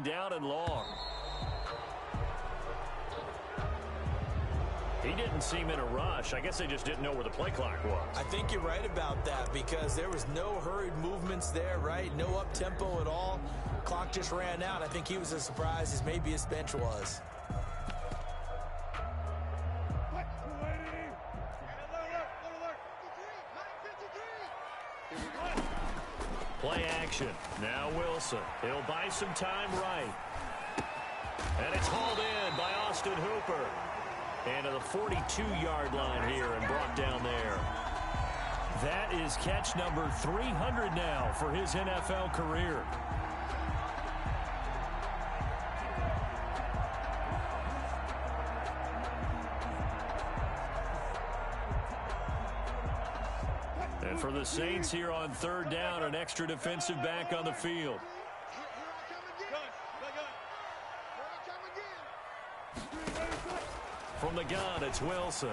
down and long. He didn't seem in a rush. I guess they just didn't know where the play clock was. I think you're right about that because there was no hurried movements there, right? No up-tempo at all. Clock just ran out. I think he was as surprised as maybe his bench was. Play action. Now Wilson. He'll buy some time right. And it's hauled in by Austin Hooper. And to the 42-yard line here and brought down there. That is catch number 300 now for his NFL career. And for the Saints here on third down, an extra defensive back on the field. From the gun, it's Wilson.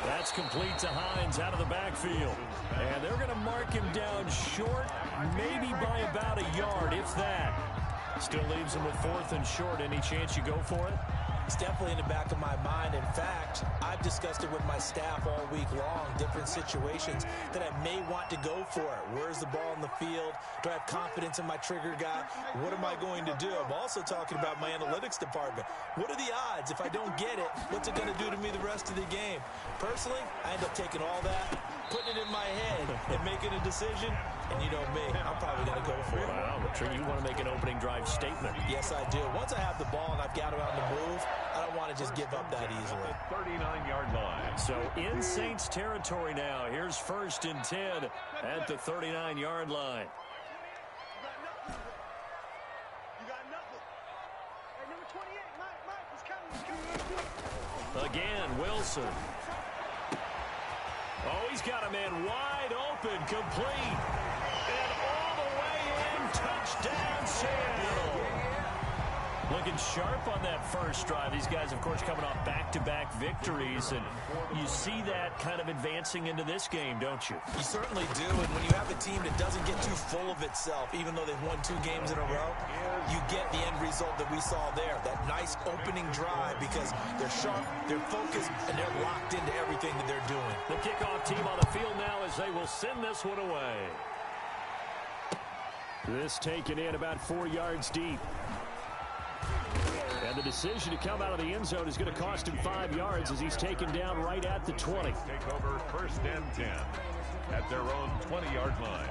That's complete to Hines out of the backfield. And they're going to mark him down short, maybe by about a yard, if that. Still leaves him with 4th and short. Any chance you go for it? It's definitely in the back of my mind. In fact, I've discussed it with my staff all week long, different situations that I may want to go for it. Where's the ball in the field? Do I have confidence in my trigger guy? What am I going to do? I'm also talking about my analytics department. What are the odds? If I don't get it, what's it going to do to me the rest of the game? Personally, I end up taking all that, putting it in my head, and making a decision. And you know me, I'm probably going to go for it. Wow, you want to make an opening drive statement. Yes, I do. Once I have the ball and I've got it on the move, I don't want to just give up that easily. 39-yard line. So in Saints territory now. Here's 1st and 10 at the 39-yard line. Again, Wilson. Oh, he's got a man wide open, complete. And all the way in, touchdown, Seattle. Looking sharp on that first drive. These guys, of course, coming off back-to-back victories, and you see that kind of advancing into this game, don't you? You certainly do, and when you have a team that doesn't get too full of itself, even though they've won 2 games in a row, you get the end result that we saw there, that nice opening drive, because they're sharp, they're focused, and they're locked into everything that they're doing. The kickoff team on the field now as they will send this one away. This taken in about 4 yards deep. And the decision to come out of the end zone is going to cost him 5 yards as he's taken down right at the 20. Take over 1st and 10 at their own 20-yard line.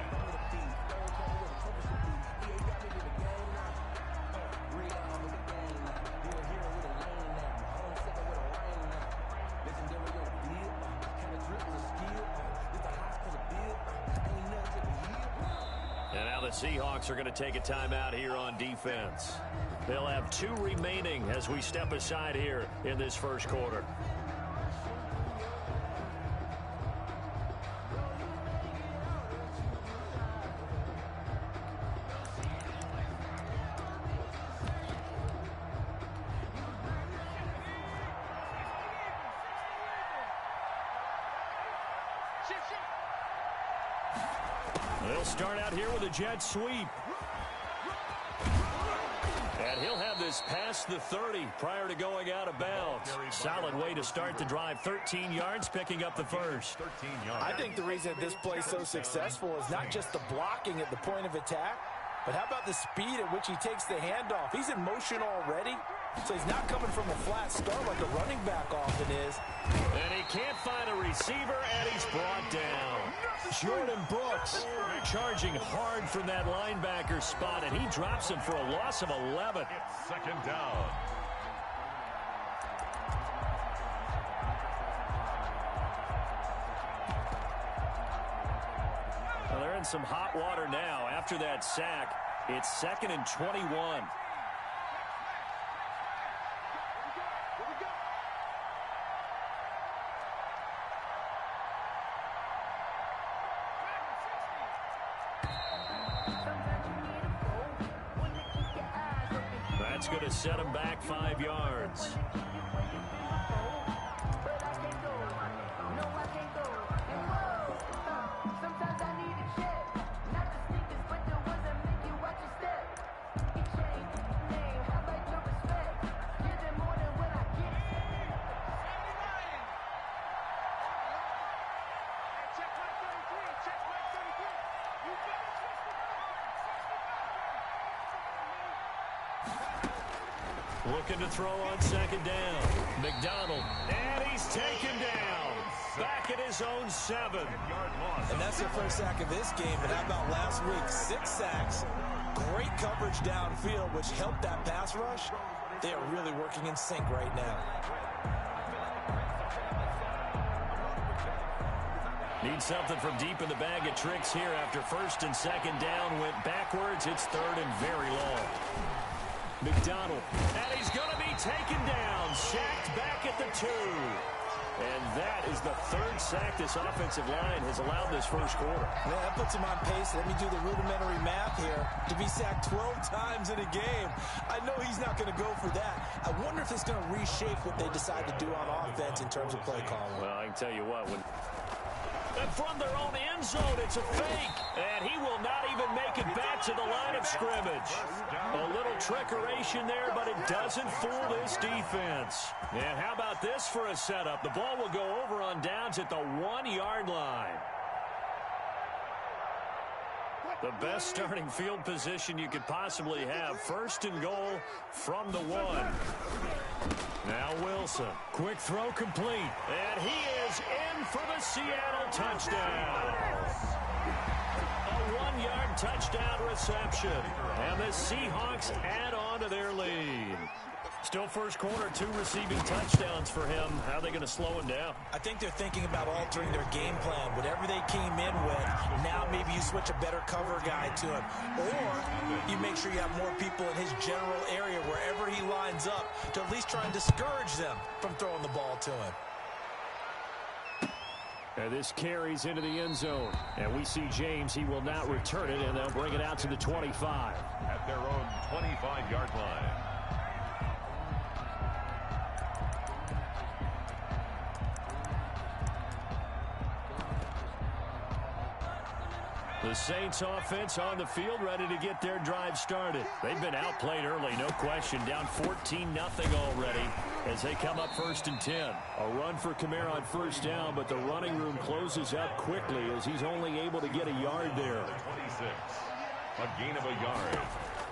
And now the Seahawks are going to take a timeout here on defense. They'll have 2 remaining as we step aside here in this first quarter. They'll start out here with a jet sweep. And he'll have this past the 30 prior to going out of bounds. Solid way to start the drive. 13 yards, picking up the first. 13 yards. I think the reason that this play is so successful is not just the blocking at the point of attack, but how about the speed at which he takes the handoff? He's in motion already, so he's not coming from a flat start like a running back often is. And he can't find a receiver, and he's brought down. Jordan Brooks charging hard from that linebacker spot, and he drops him for a loss of 11. It's 2nd down. Well, they're in some hot water now. After that sack, it's 2nd and 21. That's going to set him back 5 yards. Looking to throw on second down. McDonald, and he's taken down. Back at his own 7. And that's the first sack of this game. But how about last week? 6 sacks. Great coverage downfield, which helped that pass rush. They are really working in sync right now. Need something from deep in the bag of tricks here after first and second down. Went backwards. It's third and very long. McDonald, and he's going to be taken down. Sacked back at the 2. And that is the 3rd sack this offensive line has allowed this first quarter. Man, that puts him on pace. Let me do the rudimentary math here. To be sacked 12 times in a game, I know he's not going to go for that. I wonder if it's going to reshape what they decide to do on offense in terms of play calling. Well, I can tell you what, and from their own end zone, it's a fake. And he will not even make it back to the line of scrimmage. A little trickeration there, but it doesn't fool this defense. And how about this for a setup? The ball will go over on downs at the 1-yard line. The best starting field position you could possibly have. First and goal from the 1. Now Wilson. Quick throw complete. And he is in for the Seattle touchdown. A 1-yard touchdown reception. And the Seahawks add on to their lead. Still first quarter, 2 receiving touchdowns for him. How are they going to slow him down? I think they're thinking about altering their game plan. Whatever they came in with, now maybe you switch a better cover guy to him. Or you make sure you have more people in his general area wherever he lines up to at least try and discourage them from throwing the ball to him. And this carries into the end zone. And we see James. He will not return it, and they'll bring it out to the 25. At their own 25-yard line. The Saints offense on the field, ready to get their drive started. They've been outplayed early, no question. Down 14-0 already as they come up first and 10. A run for Kamara on first down, but the running room closes up quickly as he's only able to get a yard there. 26. A gain of a yard.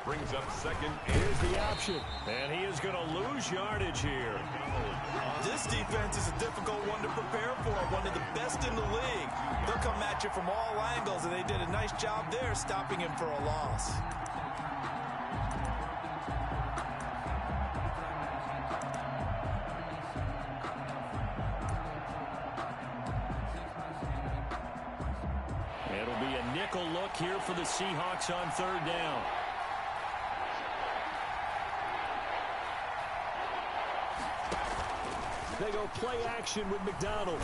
Brings up second. Here's the option. And he is going to lose yardage here. This defense is a difficult one to prepare for, one of the best in the league. They'll come at you from all angles, and they did a nice job there stopping him for a loss. It'll be a nickel look here for the Seahawks on third down. They go play action with McDonald.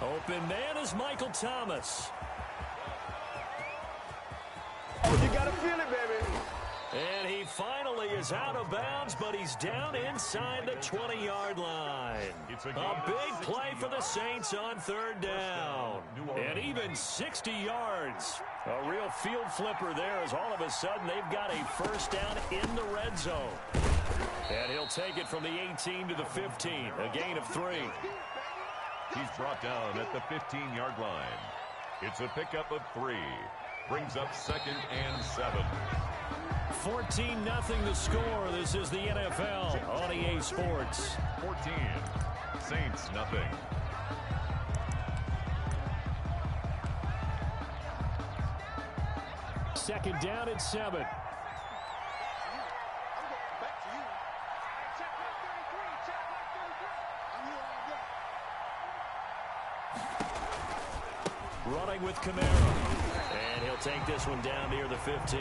Open man is Michael Thomas. Oh, you got to feel it, baby. And he finally is out of bounds, but he's down inside the 20-yard line. A big play for the Saints on third down. And even 60 yards. A real field flipper there as all of a sudden they've got a first down in the red zone. And he'll take it from the 18 to the 15, a gain of 3. He's brought down at the 15-yard line. It's a pickup of 3. Brings up second and 7. 14-0 the score. This is the NFL on EA Sports. 14. Saints nothing. Second down at 7. Running with Kamara. And he'll take this one down near the 15.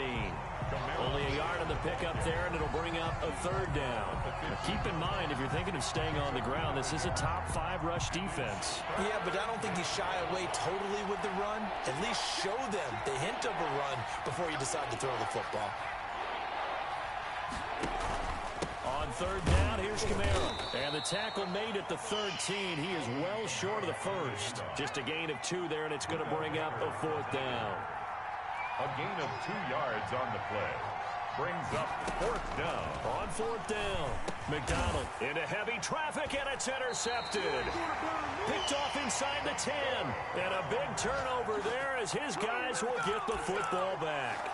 Only a yard on the pickup there, and it'll bring up a third down. Now keep in mind, if you're thinking of staying on the ground, this is a top 5 rush defense. Yeah, but I don't think you shy away totally with the run. At least show them the hint of a run before you decide to throw the football. On third down, here's Kamara. And the tackle made at the 13. He is well short of the first. Just a gain of 2 there, and it's going to bring up a 4th down. A gain of 2 yards on the play. Brings up 4th down. On 4th down, McDonald into heavy traffic, and it's intercepted. Picked off inside the 10. And a big turnover there as his guys will get the football back.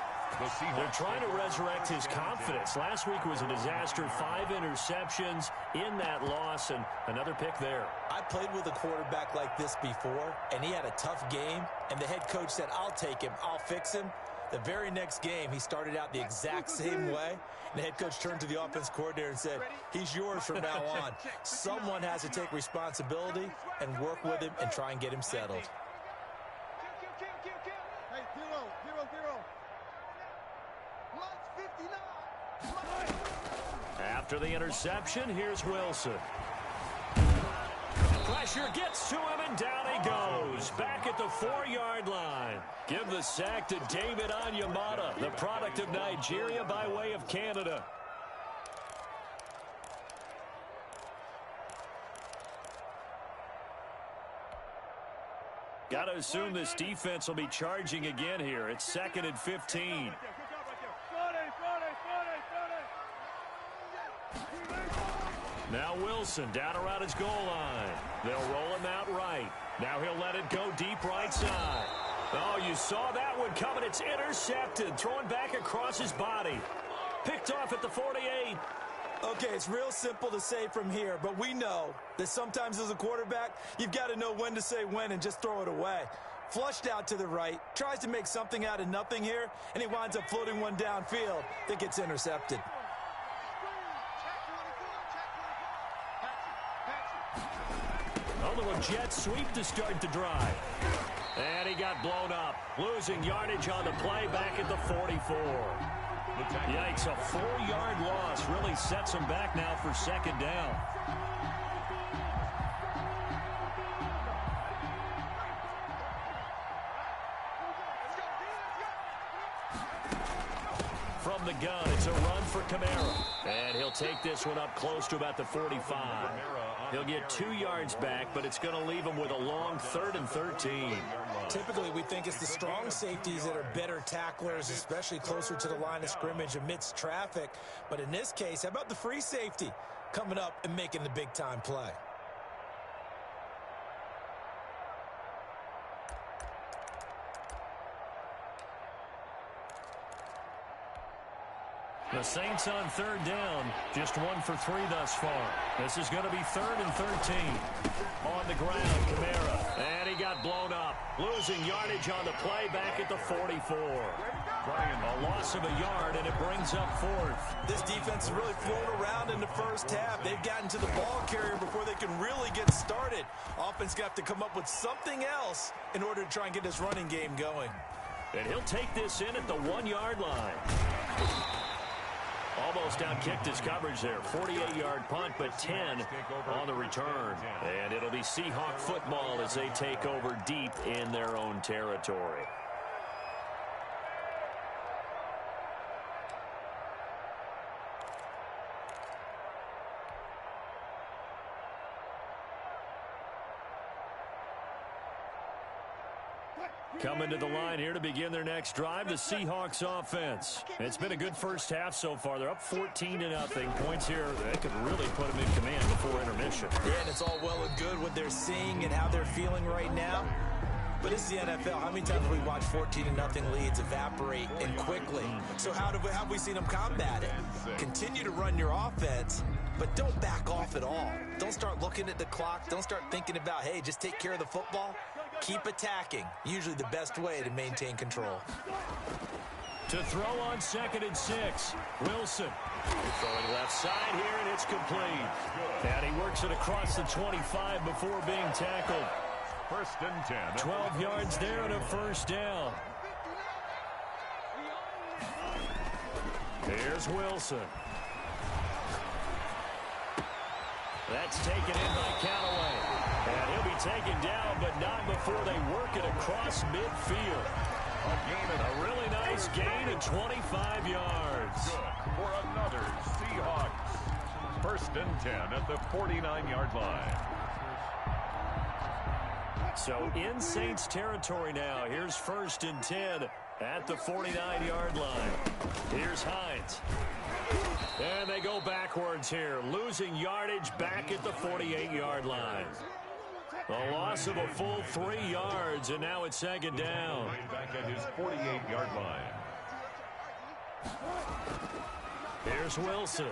They're trying to resurrect his confidence. Last week was a disaster. 5 interceptions in that loss, and another pick there. I played with a quarterback like this before, and he had a tough game, and the head coach said, I'll take him, I'll fix him. The very next game, he started out the exact same way, and the head coach turned to the offense coordinator and said, he's yours from now on. Someone has to take responsibility and work with him and try and get him settled. Hey, 0-0. After the interception, here's Wilson. Pressure gets to him, and down he goes. Back at the 4-yard line. Give the sack to David Onyemata, the product of Nigeria by way of Canada. Got to assume this defense will be charging again here. It's 2nd and 15. Now Wilson down around his goal line. They'll roll him out right. Now he'll let it go deep right side. Oh, you saw that one coming. It's intercepted. Throwing back across his body. Picked off at the 48. Okay, it's real simple to say from here, but we know that sometimes as a quarterback, you've got to know when to say when and just throw it away. Flushed out to the right, tries to make something out of nothing here, and he winds up floating one downfield that gets intercepted. A little jet sweep to start the drive. And he got blown up. Losing yardage on the play back at the 44. Yikes, a 4-yard loss really sets him back now for 2nd down. From the gun, it's a run for Kamara. And he'll take this one up close to about the 45. He'll get 2 yards back, but it's going to leave him with a long 3rd and 13. Typically, we think it's the strong safeties that are better tacklers, especially closer to the line of scrimmage amidst traffic. But in this case, how about the free safety coming up and making the big-time play? The Saints on 3rd down, just 1 for 3 thus far. This is going to be 3rd and 13. On the ground, Kamara, and he got blown up. Losing yardage on the play back at the 44. A loss of a yard, and it brings up 4th. This defense has really flown around in the first half. They've gotten to the ball carrier before they can really get started. Offense got to come up with something else in order to try and get this running game going. And he'll take this in at the 1-yard line. Almost outkicked his coverage there. 48-yard punt, but 10 on the return. And it'll be Seahawk football as they take over deep in their own territory. Coming to the line here to begin their next drive, the Seahawks offense. It's been a good first half so far. They're up 14-0. Points here, they could really put them in command before intermission. Yeah, and it's all well and good what they're seeing and how they're feeling right now. But it's the NFL. How many times have we watched 14-0 leads evaporate and quickly? So how have we seen them combat it? Continue to run your offense, but don't back off at all. Don't start looking at the clock. Don't start thinking about, hey, just take care of the football. Keep attacking. Usually the best way to maintain control. To throw on 2nd and 6. Wilson. Throwing left side here, and it's complete. And he works it across the 25 before being tackled. 1st and 10. 12 yards there and a 1st down. Here's Wilson. That's taken in by Callaway. And he'll be taken down, but not before they work it across midfield. A really nice gain of 25 yards. Good for another Seahawks. 1st and 10 at the 49-yard line. So in Saints territory now. Here's 1st and 10 at the 49-yard line. Here's Hines. And they go backwards here, losing yardage back at the 48-yard line. A loss of a full 3 yards, and now it's 2nd down. Back at his 48-yard line. Here's Wilson.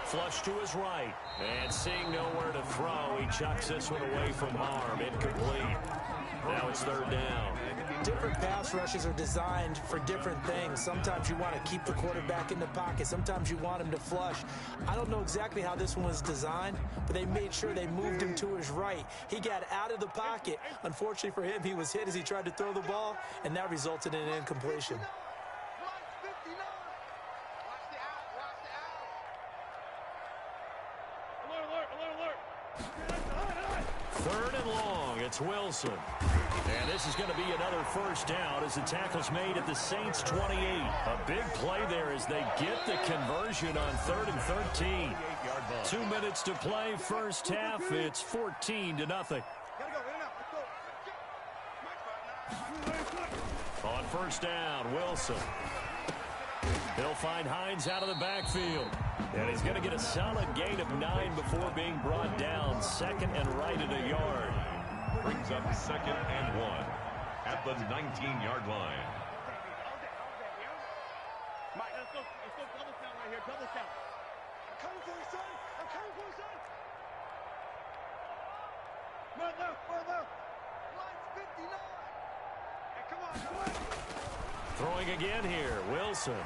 Flush to his right. And seeing nowhere to throw, he chucks this one away from harm. Incomplete. Now it's third down. Different pass rushes are designed for different things. Sometimes you want to keep the quarterback in the pocket. Sometimes you want him to flush. I don't know exactly how this one was designed, but they made sure they moved him to his right. He got out of the pocket. Unfortunately for him, he was hit as he tried to throw the ball, and that resulted in an incompletion. Third and long, it's Wilson. And this is going to be another first down as the tackle's made at the Saints' 28. A big play there as they get the conversion on 3rd and 13. 2 minutes to play, first half. It's 14-0. On first down, Wilson. He'll find Hines out of the backfield. And he's going to get a solid gain of 9 before being brought down. Second and right at a yard. Brings up 2nd and 1 at the 19-yard line. Mike, let's go double count right here. Double count. I'm coming for you, son. I'm coming for you, son. Run left. Line's 59. Hey, come on. Throwing again here, Wilson.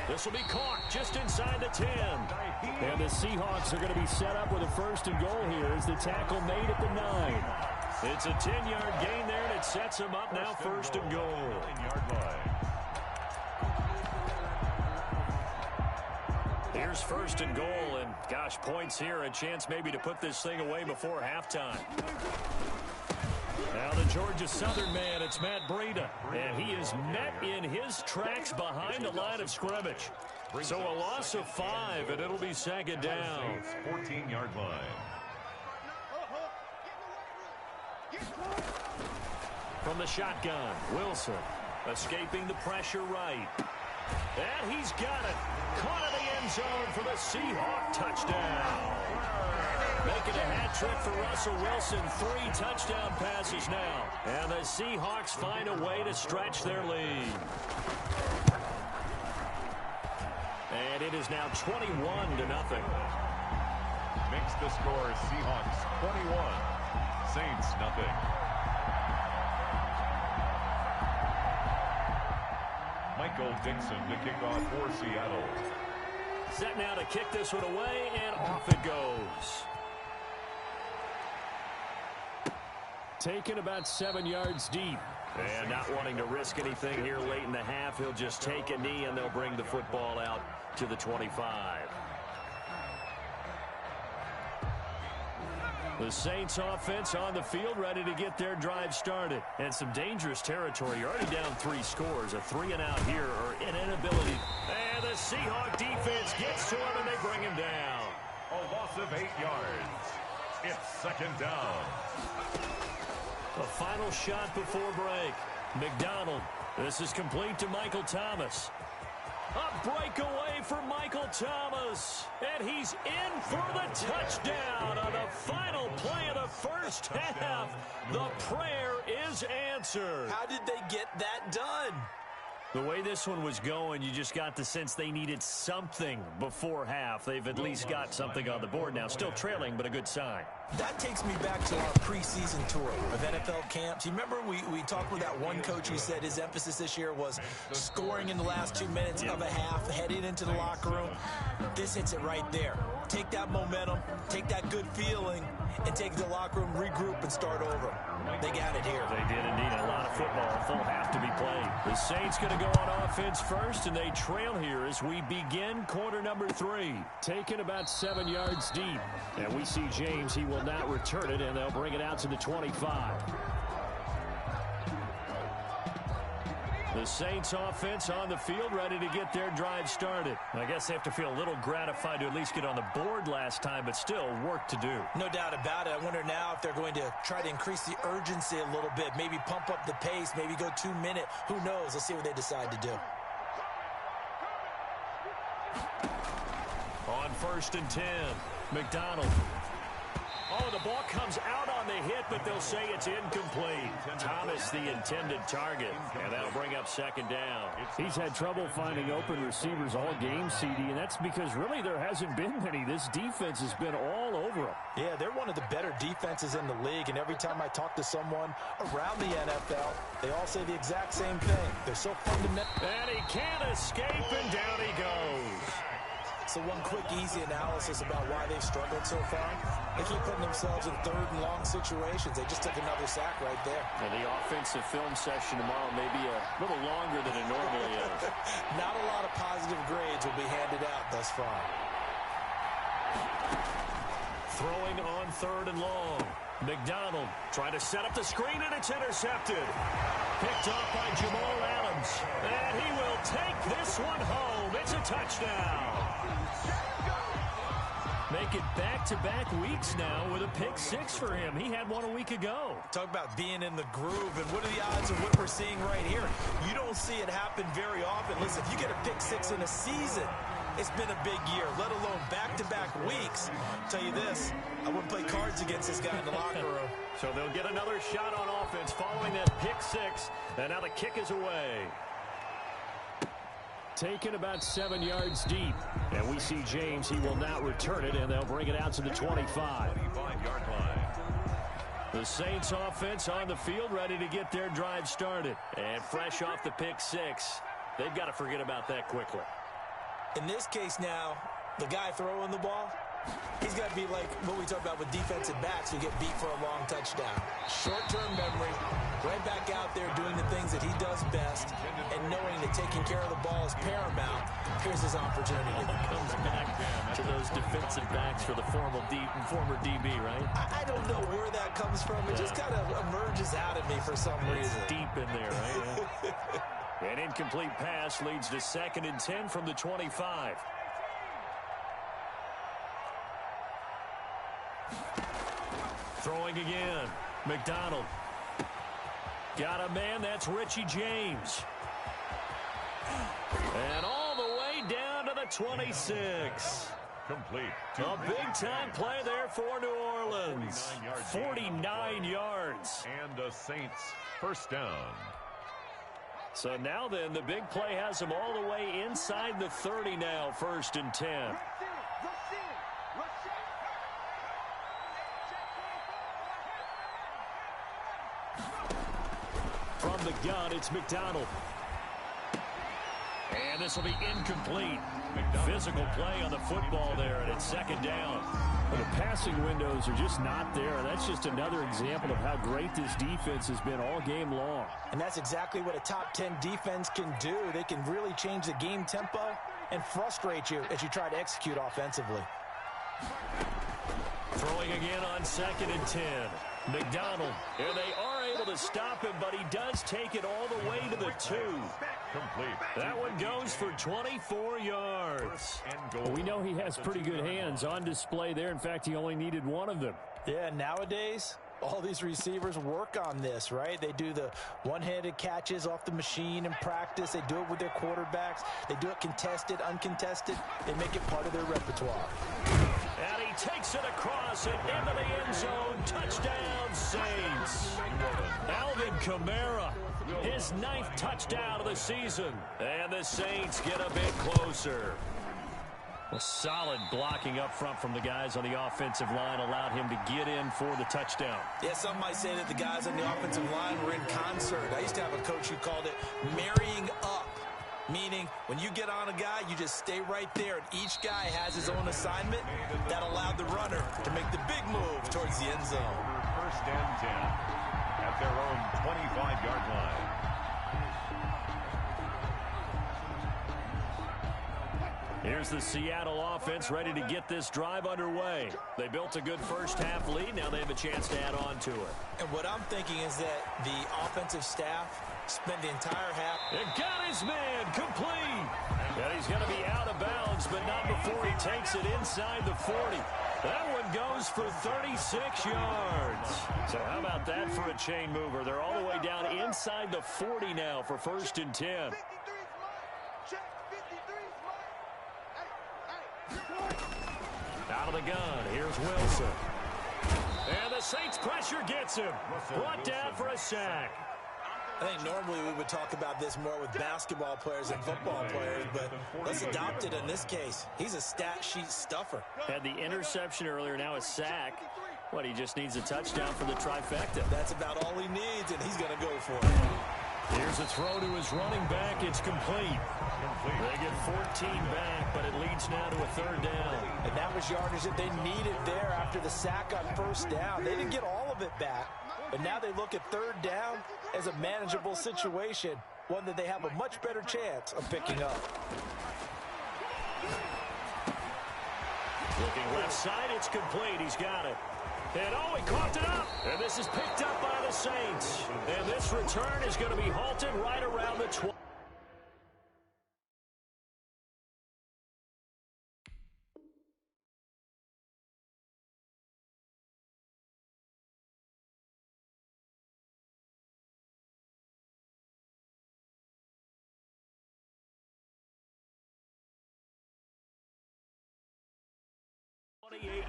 This will be caught just inside the 10. And the Seahawks are going to be set up with a first and goal here as the tackle made at the 9. It's a 10-yard gain there, and it sets them up now first and goal. Here's first and goal, and gosh, points here, a chance maybe to put this thing away before halftime. Now the Georgia Southern man, it's Matt Breida, and he is met in his tracks behind the line of scrimmage. So a loss of 5, and it'll be second down. 14-yard line. From the shotgun, Wilson escaping the pressure right. And he's got it. Caught in the end zone for the Seahawk touchdown. Making a hat trick for Russell Wilson. 3 touchdown passes now. And the Seahawks find a way to stretch their lead. And it is now 21-0. Makes the score Seahawks 21, Saints nothing. Michael Dixon to kick off for Seattle. Set now to kick this one away, and off it goes. Taken about 7 yards deep. And not wanting to risk anything here late in the half, he'll just take a knee, and they'll bring the football out to the 25. The Saints offense on the field, ready to get their drive started. And some dangerous territory. You're already down 3 scores. A 3-and-out here, or an inability. And the Seahawk defense gets to him, and they bring him down. A loss of 8 yards. It's second down. The final shot before break. McDonald. This is complete to Michael Thomas. A breakaway for Michael Thomas. And he's in for the touchdown on the final play of the first half. The prayer is answered. How did they get that done? The way this one was going, you just got the sense they needed something before half. They've at least got something on the board now. Still trailing, but a good sign. That takes me back to our preseason tour of NFL camps. You remember we talked with that one coach who said his emphasis this year was scoring in the last 2 minutes of a half, heading into the locker room. This hits it right there. Take that momentum, take that good feeling, and take it to the locker room, regroup, and start over. They got it here. They did indeed. A lot of football, a full half to be played. The Saints going to go on offense first, and they trail here as we begin quarter number 3. Taken about 7 yards deep. And we see James. He will not return it, and they'll bring it out to the 25. The Saints offense on the field, ready to get their drive started. I guess they have to feel a little gratified to at least get on the board last time, but still work to do. No doubt about it. I wonder now if they're going to try to increase the urgency a little bit, maybe pump up the pace, maybe go 2 minute. Who knows? Let's see what they decide to do. On 1st and 10, McDonald. Oh, the ball comes out on the hit, but they'll say it's incomplete. Thomas missed the intended target, and that'll bring up second down. He's had trouble finding open receivers all game, CD, and that's because really there hasn't been many. This defense has been all over them. Yeah, they're one of the better defenses in the league, and every time I talk to someone around the NFL, they all say the exact same thing. They're so fundamental. And he can't escape, and down he goes. So one quick, easy analysis about why they've struggled so far. They keep putting themselves in third and long situations. They just took another sack right there. And the offensive film session tomorrow may be a little longer than it normally is. Not a lot of positive grades will be handed out thus far. Throwing on third and long. McDonald trying to set up the screen, and it's intercepted. Picked off by Jamal Adams. And he will take this one home. It's a touchdown. Make it back-to-back weeks now with a pick six for him. He had one a week ago. Talk about being in the groove, and what are the odds of what we're seeing right here? You don't see it happen very often. Listen, if you get a pick six in a season, it's been a big year, let alone back-to-back weeks. I'll tell you this, I wouldn't play cards against this guy in the locker room. So they'll get another shot on offense following that pick six, and now the kick is away. Taken about 7 yards deep. And we see James. He will not return it, and they'll bring it out to the 25. 25-yard line. The Saints offense on the field, ready to get their drive started. And fresh off the pick six, they've got to forget about that quickly. In this case now, the guy throwing the ball, he's got to be like what we talk about with defensive backs who get beat for a long touchdown. Short-term memory, right back out there doing the things that he does best, and knowing that taking care of the ball is paramount. Here's his opportunity. Comes back to those defensive backs for the former DB, right? I don't know where that comes from. It just kind of emerges out of me for some reason. It's deep in there, right? An incomplete pass leads to 2nd and 10 from the 25. Throwing again. McDonald. Got a man. That's Richie James. And all the way down to the 26. Complete. A big-time play there for New Orleans. 49 yards. And the Saints first down. So now then, the big play has them all the way inside the 30 now, 1st and 10. From the gun, it's McDonald. And this will be incomplete. Physical play on the football there, and it's 2nd down. Well, the passing windows are just not there. That's just another example of how great this defense has been all game long. And that's exactly what a top 10 defense can do. They can really change the game tempo and frustrate you as you try to execute offensively. Throwing again on 2nd and 10. McDonald. And they are able to stop him, but he does take it all the way to the 2. Complete. That one goes for 24 yards. Well, we know he has pretty good hands on display there. In fact, he only needed one of them. Yeah, nowadays, all these receivers work on this, right? They do the one-handed catches off the machine in practice. They do it with their quarterbacks. They do it contested, uncontested. They make it part of their repertoire. And he takes it across and into the end zone. Touchdown, Saints. Alvin Kamara, his 9th touchdown of the season. And the Saints get a bit closer. A solid blocking up front from the guys on the offensive line allowed him to get in for the touchdown. Yeah, some might say that the guys on the offensive line were in concert. I used to have a coach who called it marrying up, meaning when you get on a guy, you just stay right there, and each guy has his own assignment. That allowed the runner to make the big move towards the end zone. 1st and 10 at their own 25-yard line. Here's the Seattle offense ready to get this drive underway. They built a good first-half lead. Now they have a chance to add on to it. And what I'm thinking is that the offensive staff spent the entire half. It got his man complete. And he's going to be out of bounds, but not before he takes it inside the 40. That one goes for 36 yards. So how about that for a chain mover? They're all the way down inside the 40 now for 1st and 10. Out of the gun, here's Wilson. And the Saints pressure gets him. Brought down for a sack. I think normally we would talk about this more with basketball players and football players, but let's adopt it in this case. He's a stat sheet stuffer. Had the interception earlier, now a sack. What, he just needs a touchdown for the trifecta. That's about all he needs, and he's going to go for it. Here's a throw to his running back. It's complete. They get 14 back, but it leads now to a third down. And that was yardage that they needed there after the sack on first down. They didn't get all of it back, but now they look at third down as a manageable situation, one that they have a much better chance of picking up. Looking left side, it's complete. He's got it. And oh, he coughed it up. And this is picked up by the Saints. And this return is going to be halted right around the 20.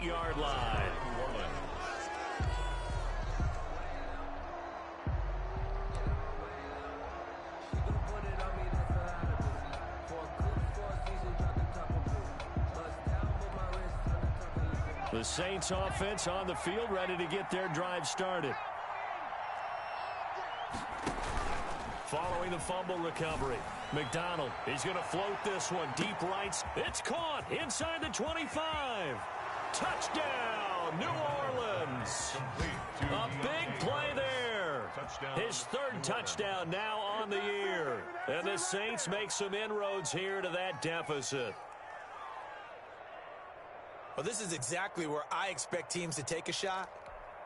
Yard line. The Saints offense on the field, ready to get their drive started. Following the fumble recovery, McDonald, he's going to float this one deep right. It's caught inside the 25. Touchdown, New Orleans. A big play there. His third touchdown now on the year. And the Saints make some inroads here to that deficit. Well, this is exactly where I expect teams to take a shot.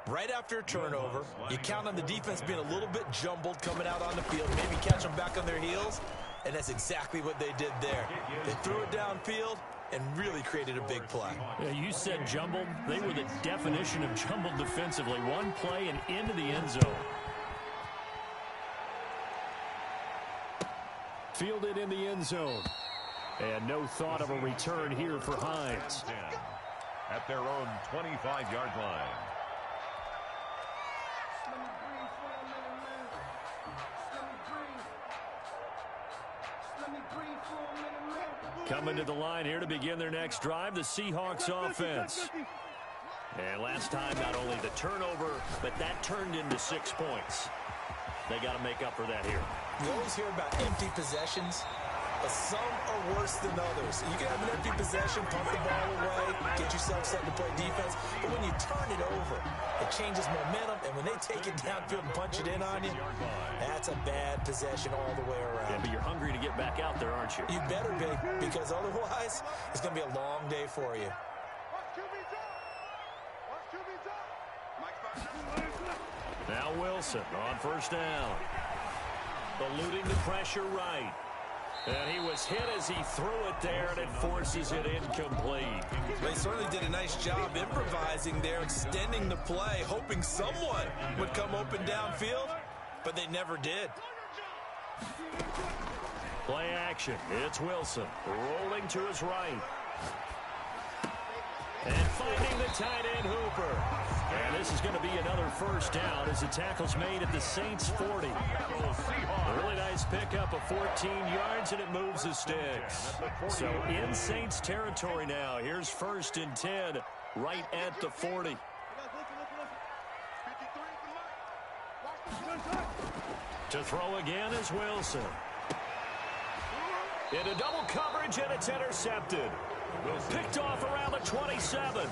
Right after a turnover, you count on the defense being a little bit jumbled coming out on the field, maybe catch them back on their heels, and that's exactly what they did there. They threw it downfield and really created a big play. Yeah, you said jumbled. They were the definition of jumbled defensively. One play and into the end zone. Fielded in the end zone. And no thought of a return here for Hines. At their own 25-yard line. Coming to the line here to begin their next drive, the Seahawks offense. And last time, not only the turnover, but that turned into 6 points. They got to make up for that here. You always hear about empty possessions, but some are worse than others. You can have an empty possession, pump the ball away, get yourself set to play defense, but when you turn it over, it changes momentum, and when they take it downfield and punch it in on you, that's a bad possession all the way around. Yeah, but you're hungry to get back out there, aren't you? You better be, because otherwise, it's going to be a long day for you. Now Wilson on first down. Eluding the pressure right. And he was hit as he threw it there, and it forces it incomplete. They certainly did a nice job improvising there, extending the play, hoping someone would come open downfield, but they never did. Play action. It's Wilson rolling to his right. And finding the tight end Hooper. And this is going to be another first down as the tackle's made at the Saints 40. A really nice pickup of 14 yards, and it moves the sticks. So in Saints territory now. Here's 1st and 10 right at the 40. To throw again is Wilson. Into double coverage, and it's intercepted. Picked off around the 27.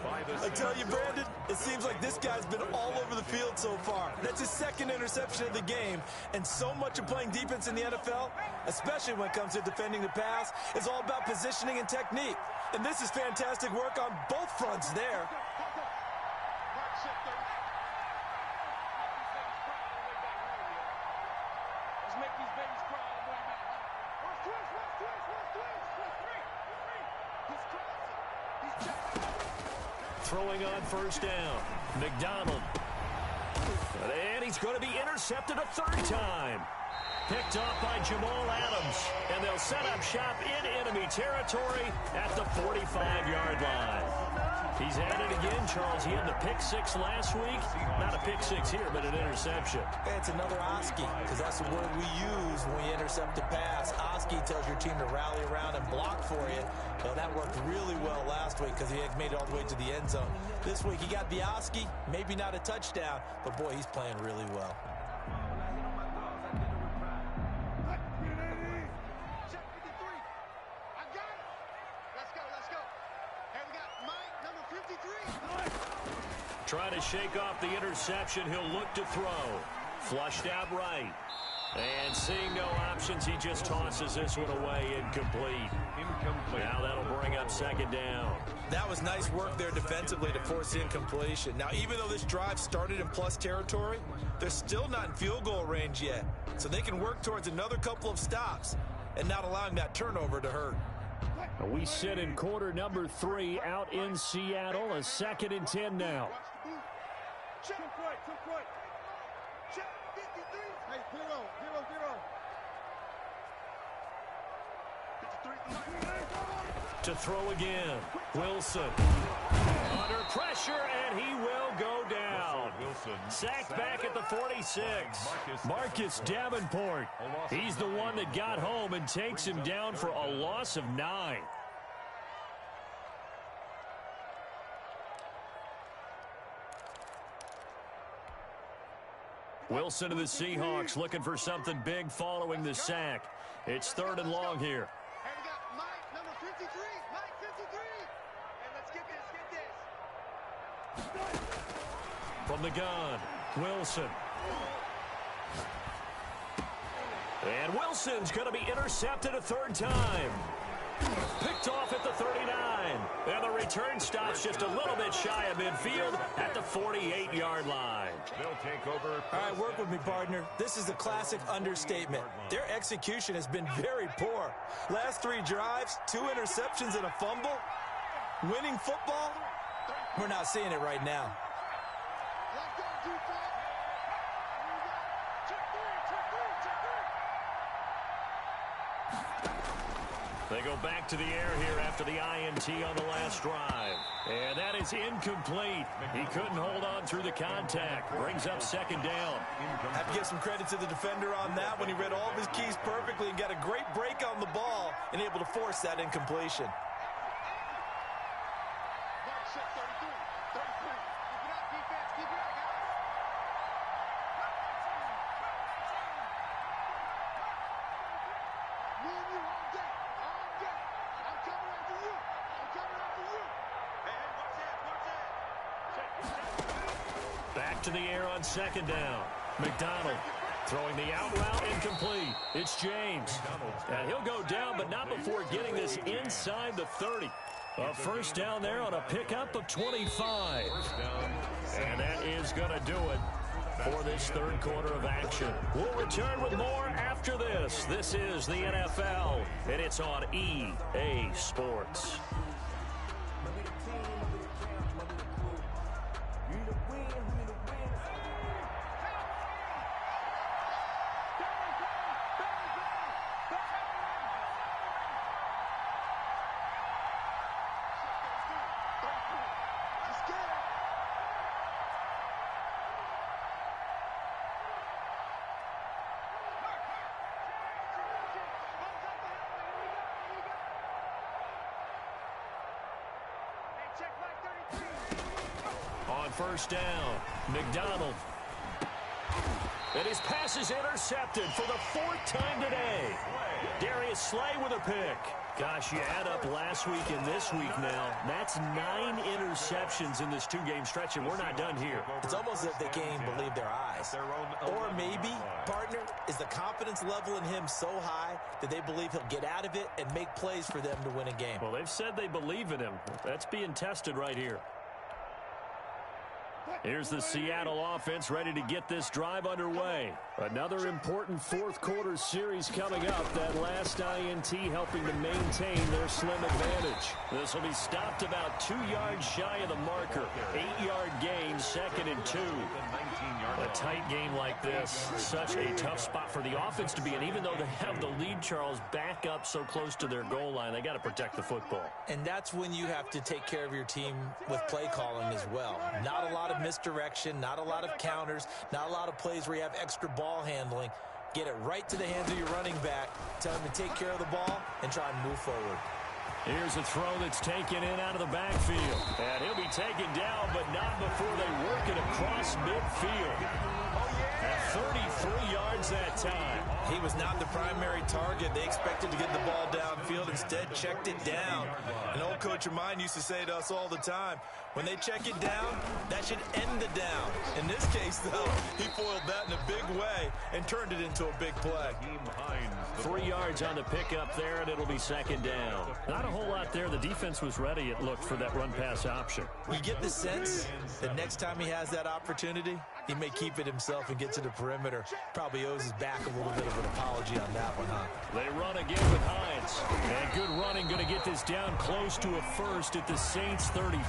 I tell you, Brandon, it seems like this guy's been all over the field so far. That's his 2nd interception of the game. And so much of playing defense in the NFL, especially when it comes to defending the pass, is all about positioning and technique. And this is fantastic work on both fronts there. Throwing on first down. McDonald. And he's going to be intercepted a 3rd time. Picked off by Jamal Adams. And they'll set up shop in enemy territory at the 45-yard line. He's at it again, Charles. He had the pick six last week. Not a pick six here, but an interception. Hey, it's another Oski, because that's the word we use when we intercept a pass. Oski tells your team to rally around and block for you. Well, that worked really well last week because he had made it all the way to the end zone. This week he got the Oski, maybe not a touchdown, but boy, he's playing really well. Trying to shake off the interception. He'll look to throw. Flushed out right. And seeing no options, he just tosses this one away, incomplete. Now that'll bring up second down. That was nice work there defensively to force the incompletion. Now, even though this drive started in plus territory, they're still not in field goal range yet. So they can work towards another couple of stops and not allowing that turnover to hurt. We sit in quarter number 3 out in Seattle. A 2nd and 10 now. Check right, check right. Check 53. Hey, 0, 0, 0. 53. To throw again. Wilson. Under pressure, and he will go down. Sacked back at the 46. Marcus Davenport. He's the one that got home and takes him down for a loss of 9. Wilson to the Seahawks looking for something big following the sack. It's 3rd and long here. Hey, we got Mike, number 53. Mike, 53. Hey, let's get this. From the gun, Wilson. And Wilson's going to be intercepted a 3rd time. Picked off at the 39. And the return stops just a little bit shy of midfield at the 48-yard line. They'll take over. All right, work with me, partner. This is a classic understatement. Their execution has been very poor. Last 3 drives, 2 interceptions and a fumble. Winning football? We're not seeing it right now. They go back to the air here after the INT on the last drive. And that is incomplete. He couldn't hold on through the contact. Brings up 2nd down. I have to give some credit to the defender on that when he read all of his keys perfectly and got a great break on the ball and able to force that incompletion. Back to the air on 2nd down. McDonald throwing the out route incomplete. It's James. And he'll go down, but not before getting this inside the 30. A 1st down there on a pickup of 25. And that is going to do it for this 3rd quarter of action. We'll return with more after this. This is the NFL, and it's on EA Sports. On 1st down, McDonald. And his pass is intercepted for the 4th time today. Darius Slay with a pick. Gosh, you add up last week and this week now. That's 9 interceptions in this 2-game stretch, and we're not done here. It's almost as if they can't even believe their eyes. Or maybe, partner, is the confidence level in him so high that they believe he'll get out of it and make plays for them to win a game. Well, they've said they believe in him. That's being tested right here. Here's the Seattle offense ready to get this drive underway. Another important 4th quarter series coming up. That last INT helping to maintain their slim advantage. This will be stopped about 2 yards shy of the marker. 8-yard gain, 2nd and 2. A tight game like this, such a tough spot for the offense to be in. Even though they have the lead, Charles, back up so close to their goal line, they got to protect the football. And that's when you have to take care of your team with play calling as well. Not a lot of misdirection, not a lot of counters, not a lot of plays where you have extra ball handling. Get it right to the hands of your running back, tell him to take care of the ball, and try and move forward. Here's a throw that's taken in out of the backfield. And he'll be taken down, but not before they work it across midfield. At 33 yards that time. He was not the primary target. They expected to get the ball downfield. Instead, checked it down. An old coach of mine used to say to us all the time, when they check it down, that should end the down. In this case, though, he foiled that in a big way and turned it into a big play. 3 yards on the pickup there, and it'll be second down. Not a whole lot there. The defense was ready, it looked, for that run-pass option. You get the sense that next time he has that opportunity, he may keep it himself and get to the perimeter. Probably owes his back a little bit of an apology on that one, huh? They run again with Hines. And good running, going to get this down close to a first at the Saints 35.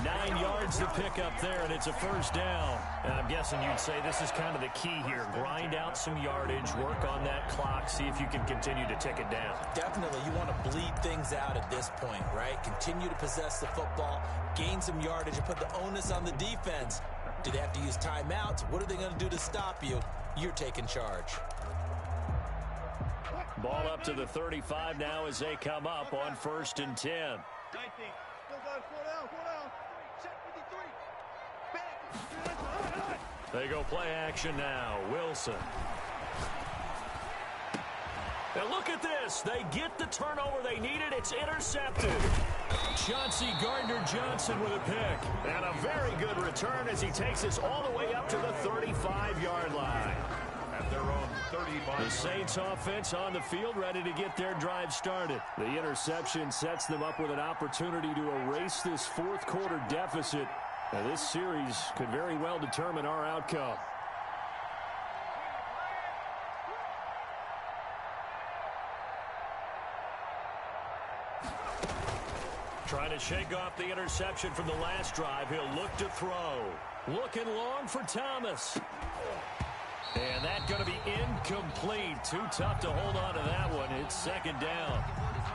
9 yards to pick up there, and it's a first down. And I'm guessing you'd say this is kind of the key here. Grind out some yardage, work on that clock, see if you can continue to tick it down. Definitely, you want to bleed things out at this point, right? Continue to possess the football, gain some yardage, and put the onus on the defense. Do they have to use timeouts? What are they going to do to stop you? You're taking charge. Ball up to the 35 now as they come up on 1st and 10. 19. Go, guys. 4 down. Check 53. Back. They go play action now. Wilson. And look at this. They get the turnover they needed. It's intercepted. Chauncey Gardner-Johnson with a pick. And a very good return as he takes us all the way up to the 35-yard line. At their own 35. The Saints offense on the field, ready to get their drive started. The interception sets them up with an opportunity to erase this fourth quarter deficit. Now, this series could very well determine our outcome. Trying to shake off the interception from the last drive. He'll look to throw. Looking long for Thomas. And that's going to be incomplete. Too tough to hold on to that one. It's second down.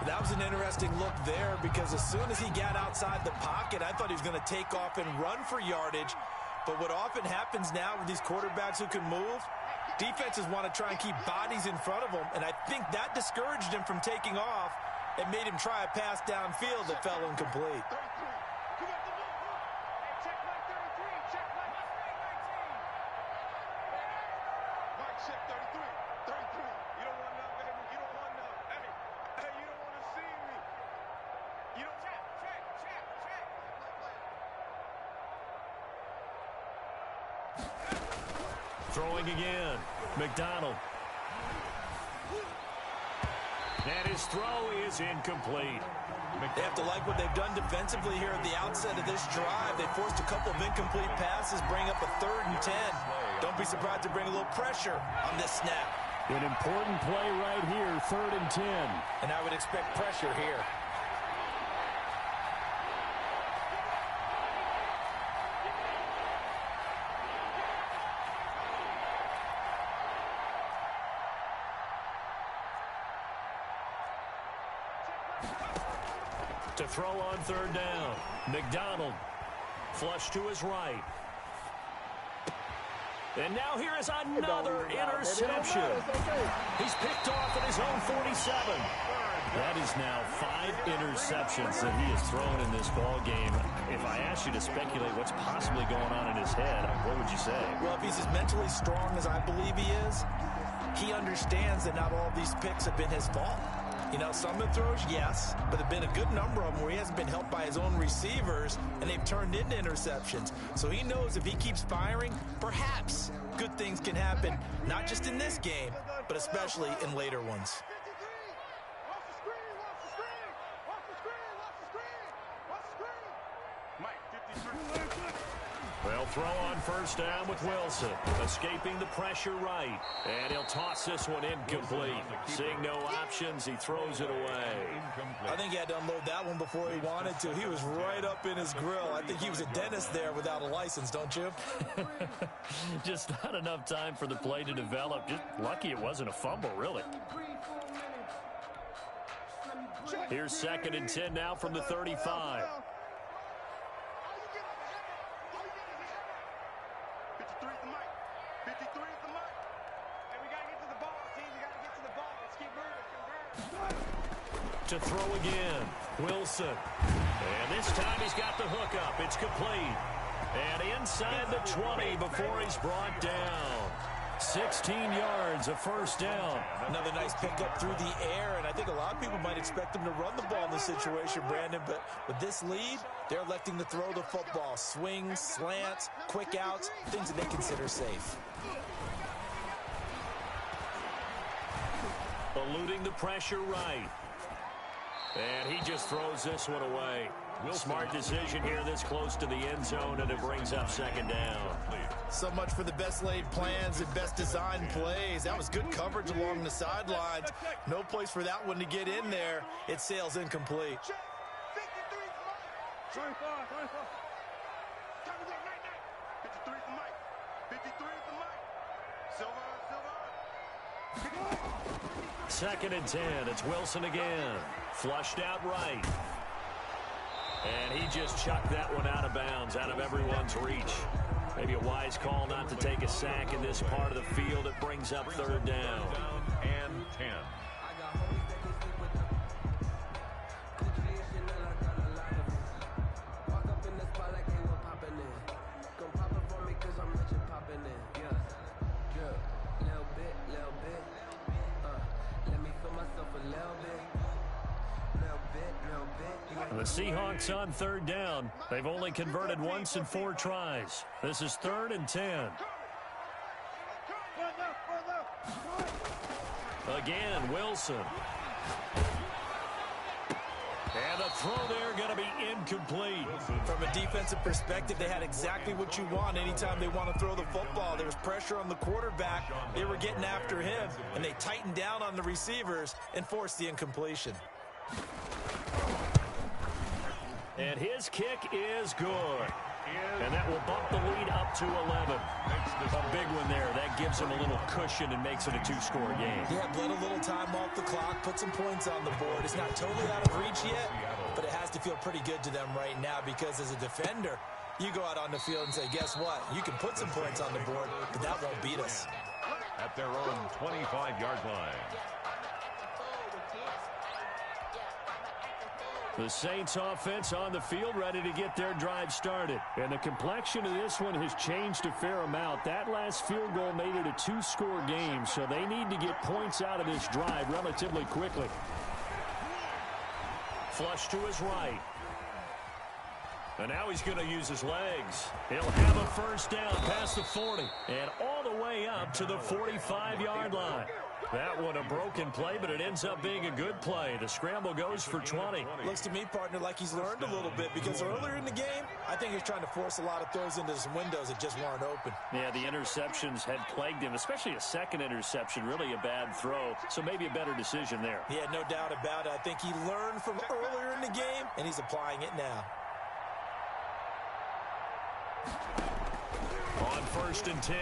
That was an interesting look there because as soon as he got outside the pocket, I thought he was going to take off and run for yardage. But what often happens now with these quarterbacks who can move, defenses want to try and keep bodies in front of them. And I think that discouraged him from taking off and made him try a pass downfield that fell incomplete. Throwing again. McDonald. And his throw is incomplete. They have to like what they've done defensively here at the outset of this drive. They forced a couple of incomplete passes, bring up a 3rd and 10. Don't be surprised to bring a little pressure on this snap. An important play right here, 3rd and 10. And I would expect pressure here. To throw on 3rd down. McDonald. Flush to his right. And now here is another interception. He's picked off at his own 47. That is now 5 interceptions that he has thrown in this ball game. If I asked you to speculate what's possibly going on in his head, what would you say? Well, if he's as mentally strong as I believe he is, he understands that not all of these picks have been his fault. You know, some of the throws, yes, but there have been a good number of them where he hasn't been helped by his own receivers, and they've turned into interceptions. So he knows if he keeps firing, perhaps good things can happen, not just in this game, but especially in later ones. Well, throw on first down with Wilson. Escaping the pressure right. And he'll toss this one incomplete. Seeing no options, he throws it away. I think he had to unload that one before he wanted to. He was right up in his grill. I think he was a dentist there without a license, don't you? Just not enough time for the play to develop. Just lucky it wasn't a fumble, really. Here's 2nd and 10 now from the 35. 53 at the mic. 53 at the mic. Hey, we got to get to the ball, team. We got to get to the ball. Let's keep moving. To throw again, Wilson. And this time he's got the hook up. It's complete. And inside the 20 before he's brought down. 16 yards, a first down. Another nice pickup through the air, and I think a lot of people might expect him to run the ball in this situation, Brandon, but with this lead, they're electing to throw the football. Swings, slants, quick outs, things that they consider safe. Eluding the pressure right. And he just throws this one away. Smart decision here this close to the end zone, and it brings up 2nd down. So much for the best laid plans and best designed plays. That was good coverage along the sidelines. No place for that one to get in there. It sails incomplete. 24. Time is up, 53 at the mic. 53 at the mic. Silver. 2nd and 10. It's Wilson again. Flushed out right. And he just chucked that one out of bounds, out of everyone's reach. Maybe a wise call not to take a sack in this part of the field. It brings up 3rd down. And 10. The Seahawks on 3rd down. They've only converted once in 4 tries. This is 3rd and 10. Again, Wilson. And the throw there going to be incomplete. From a defensive perspective, they had exactly what you want anytime they want to throw the football. There was pressure on the quarterback. They were getting after him, and they tightened down on the receivers and forced the incompletion. And his kick is good. And that will bump the lead up to 11. A big one there. That gives him a little cushion and makes it a 2-score game. Yeah, bled a little time off the clock, put some points on the board. It's not totally out of reach yet, but it has to feel pretty good to them right now because as a defender, you go out on the field and say, guess what? You can put some points on the board, but that won't beat us. At their own 25-yard line. The Saints offense on the field ready to get their drive started. And the complexion of this one has changed a fair amount. That last field goal made it a 2-score game, so they need to get points out of this drive relatively quickly. Flush to his right. And now he's going to use his legs. He'll have a first down past the 40 and all the way up to the 45-yard line. That one a broken play, but it ends up being a good play. The scramble goes for 20. Looks to me, partner, like he's learned a little bit because earlier in the game, I think he's trying to force a lot of throws into some windows that just weren't open. Yeah, the interceptions had plagued him, especially a second interception, really a bad throw. So maybe a better decision there. Yeah, no doubt about it. I think he learned from earlier in the game, and he's applying it now. On 1st and 10,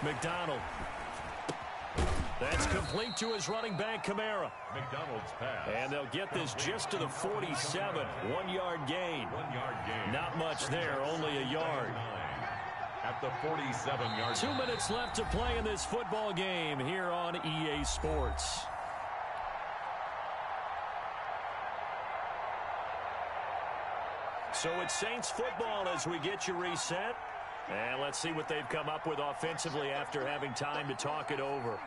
McDonald. That's complete to his running back, Kamara. McDonald's pass. And they'll get this just to the 47. 1-yard gain. 1-yard gain. Not much there, only a yard. At the 47-yard 2 minutes left to play in this football game here on EA Sports. So it's Saints football as we get you reset. And let's see what they've come up with offensively after having time to talk it over.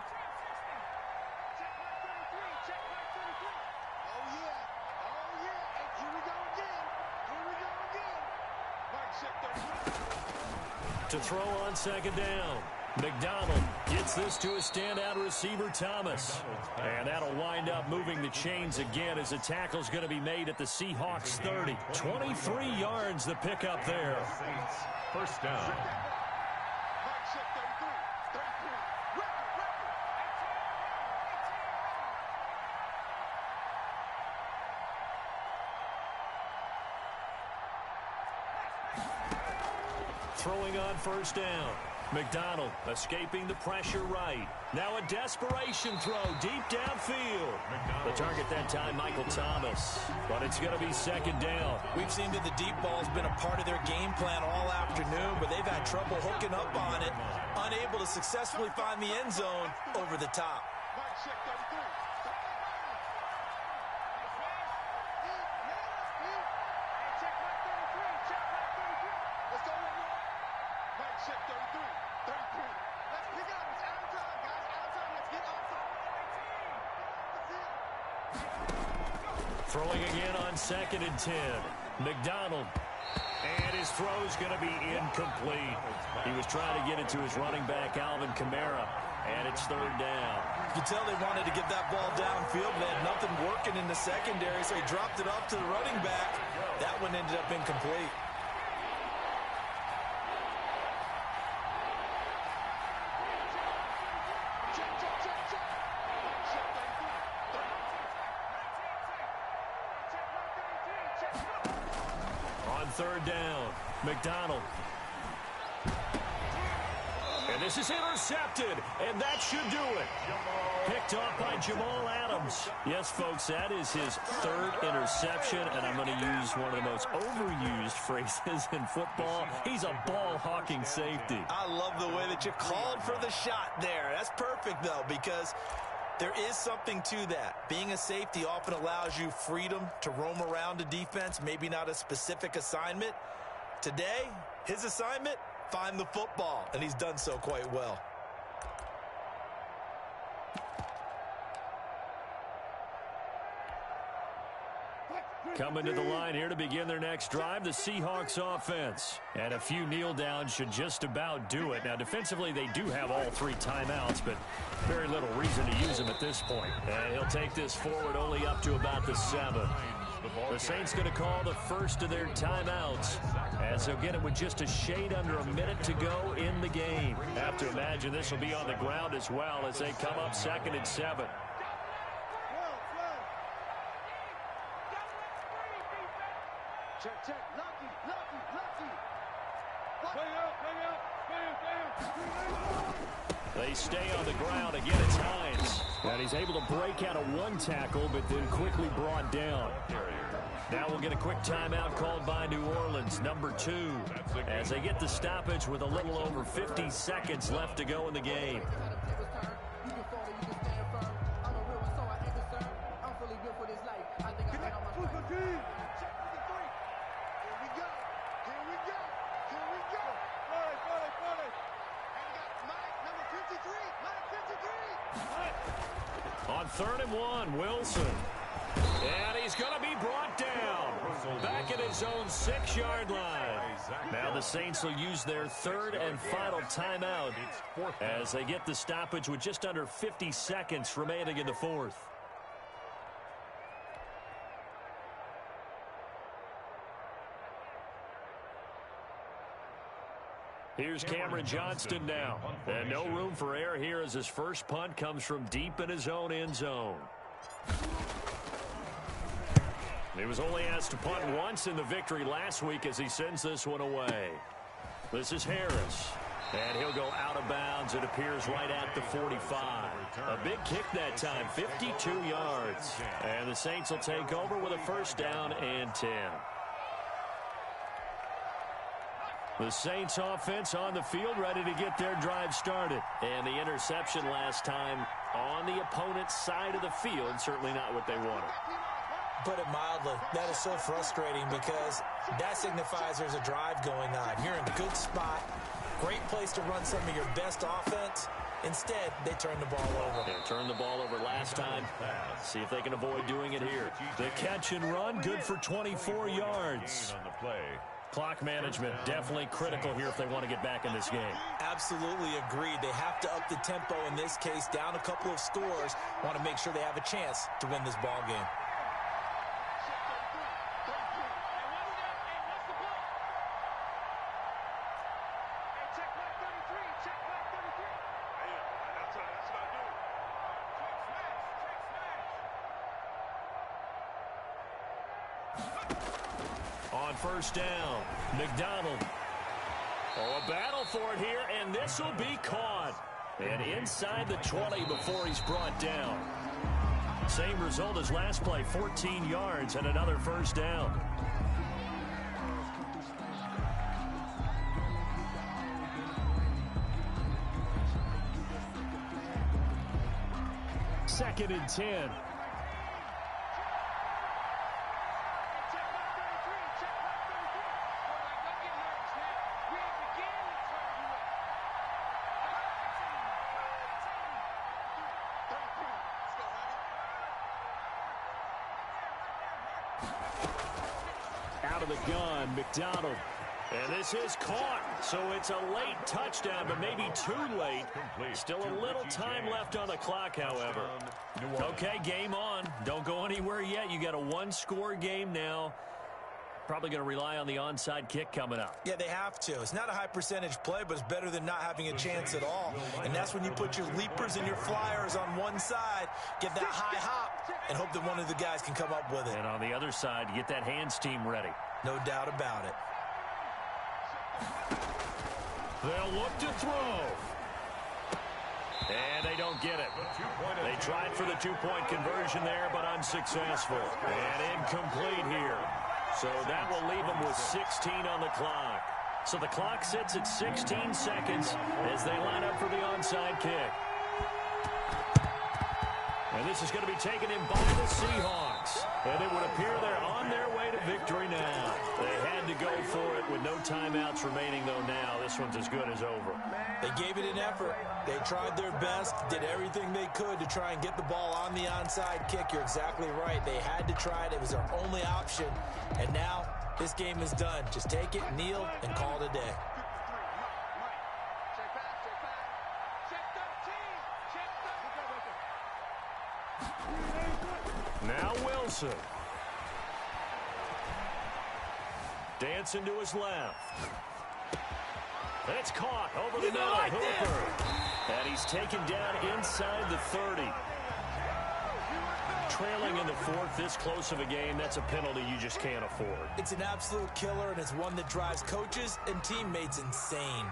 To throw on 2nd down. McDonald gets this to a standout receiver, Thomas. And that'll wind up moving the chains again as the tackle's going to be made at the Seahawks 30. 23 yards the pickup there. First down. Throwing on first down. McDonald escaping the pressure right. Now a desperation throw deep downfield. The target that time, Michael Thomas. But it's going to be second down. We've seen that the deep ball's been a part of their game plan all afternoon, but they've had trouble hooking up on it, unable to successfully find the end zone over the top. Throwing again on 2nd and 10. McDonald. And his throw's going to be incomplete. He was trying to get it to his running back, Alvin Kamara. And it's third down. You can tell they wanted to get that ball downfield, but they had nothing working in the secondary, so he dropped it off to the running back. That one ended up incomplete. Third down. McDonald. And this is intercepted, and that should do it. Picked off by Jamal Adams. Yes, folks, that is his third interception, and I'm going to use one of the most overused phrases in football. He's a ball-hawking safety. I love the way that you called for the shot there. That's perfect, though, because there is something to that. Being a safety often allows you freedom to roam around a defense, maybe not a specific assignment. Today, his assignment, find the football, and he's done so quite well. Coming to the line here to begin their next drive, the Seahawks offense. And a few kneel downs should just about do it. Now, defensively, they do have all 3 timeouts, but very little reason to use them at this point. And he'll take this forward only up to about the 7. The Saints going to call the first of their timeouts, as they'll get it with just a shade under a minute to go in the game. Have to imagine this will be on the ground as well as they come up 2nd and 7. Check. Lucky. They stay on the ground. Again, it's Hines. And he's able to break out of 1 tackle, but then quickly brought down. Now we'll get a quick timeout called by New Orleans, number 2, as they get the stoppage with a little over 50 seconds left to go in the game. On 3rd and 1, Wilson. And he's going to be brought down. Back at his own 6-yard line. Now the Saints will use their 3rd and final timeout as they get the stoppage with just under 50 seconds remaining in the 4th. Here's Cameron Johnston now. And no room for error here as his first punt comes from deep in his own end zone. He was only asked to punt once in the victory last week as he sends this one away. This is Harris. And he'll go out of bounds. It appears right at the 45. A big kick that time, 52 yards. And the Saints will take over with a first down and 10. The Saints offense on the field, ready to get their drive started. And the interception last time on the opponent's side of the field, certainly not what they wanted. Put it mildly, that is so frustrating because that signifies there's a drive going on. You're in a good spot, great place to run some of your best offense. Instead, they turn the ball over. They turned the ball over last time. See if they can avoid doing it here. The catch and run, good for 24 yards. On the play. Clock management, definitely critical here if they want to get back in this game. Absolutely agreed. They have to up the tempo in this case, down a couple of scores. Want to make sure they have a chance to win this ball game. On first down, McDonald. Oh, a battle for it here, and this will be caught. And inside the 20 before he's brought down. Same result as last play, 14 yards and another first down. Second and 10. Out of the gun, McDonald. And this is caught, so it's a late touchdown, but maybe too late. Still a little time left on the clock, however. Okay, game on. Don't go anywhere yet. You got a one-score game now. Probably going to rely on the onside kick coming up. Yeah, they have to. It's not a high percentage play, but it's better than not having a chance at all. And that's when you put your leapers and your flyers on one side, get that high hop, and hope that one of the guys can come up with it. And on the other side, get that hands team ready. No doubt about it. They'll look to throw. And they don't get it. They tried for the two-point conversion there, but unsuccessful. And incomplete here. So that will leave them with 16 on the clock. So the clock sits at 16 seconds as they line up for the onside kick. And this is going to be taken in by the Seahawks. And it would appear they're on their way to victory now. They had to go for it with no timeouts remaining, though now. This one's as good as over. They gave it an effort. They tried their best, did everything they could to try and get the ball on the onside kick. You're exactly right. They had to try it. It was their only option. And now this game is done. Just take it, kneel, and call it a day. Now Wilson. Dancing to his left. It's caught over the middle. Hooper. And he's taken down inside the 30. Trailing in the fourth, this close of a game, that's a penalty you just can't afford. It's an absolute killer, and it's one that drives coaches and teammates insane.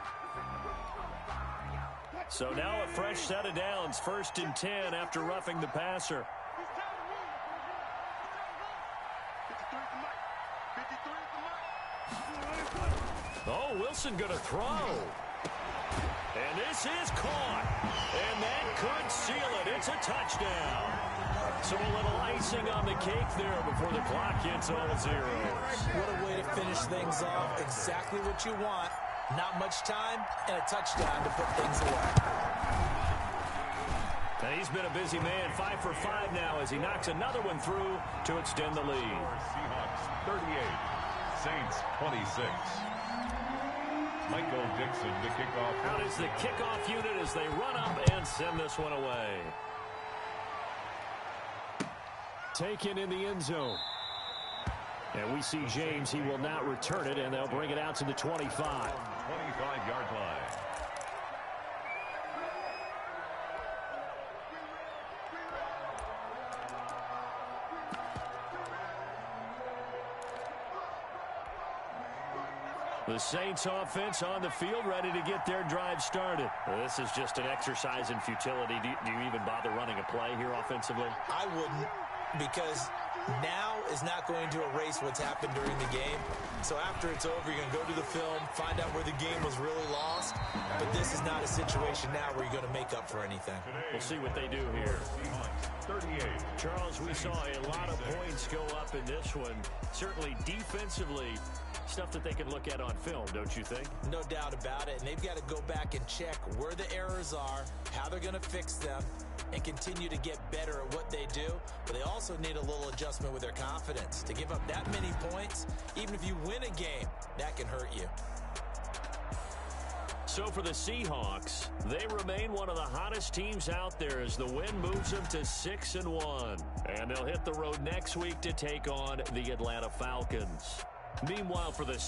So now a fresh set of downs, 1st and 10 after roughing the passer. Oh, Wilson going to throw. And this is caught. And that could seal it. It's a touchdown. So a little icing on the cake there before the clock hits all zeros. What a way to finish things off. Exactly what you want. Not much time and a touchdown to put things away. And he's been a busy man, 5 for 5 now as he knocks another one through to extend the lead. Seahawks 38, Saints 26. Michael Dixon to kick off. Out is the kickoff unit as they run up and send this one away. Taken in the end zone. And we see James. He will not return it, and they'll bring it out to the 25. 25-yard line. The Saints offense on the field, ready to get their drive started. Well, this is just an exercise in futility. Do you even bother running a play here offensively? I wouldn't, because now is not going to erase what's happened during the game. So after it's over, you're going to go to the film, find out where the game was really lost. But this is not a situation now where you're going to make up for anything. We'll see what they do here. 38. Charles, we saw a lot of points go up in this one. Certainly defensively, Stuff that they can look at on film, don't you think? No doubt about it. And they've got to go back and check where the errors are, how they're going to fix them, and continue to get better at what they do. But they also need a little adjustment with their confidence. To give up that many points, even if you win a game, that can hurt you. So for the Seahawks, they remain one of the hottest teams out there as the win moves them to 6-1. And they'll hit the road next week to take on the Atlanta Falcons. Meanwhile, for the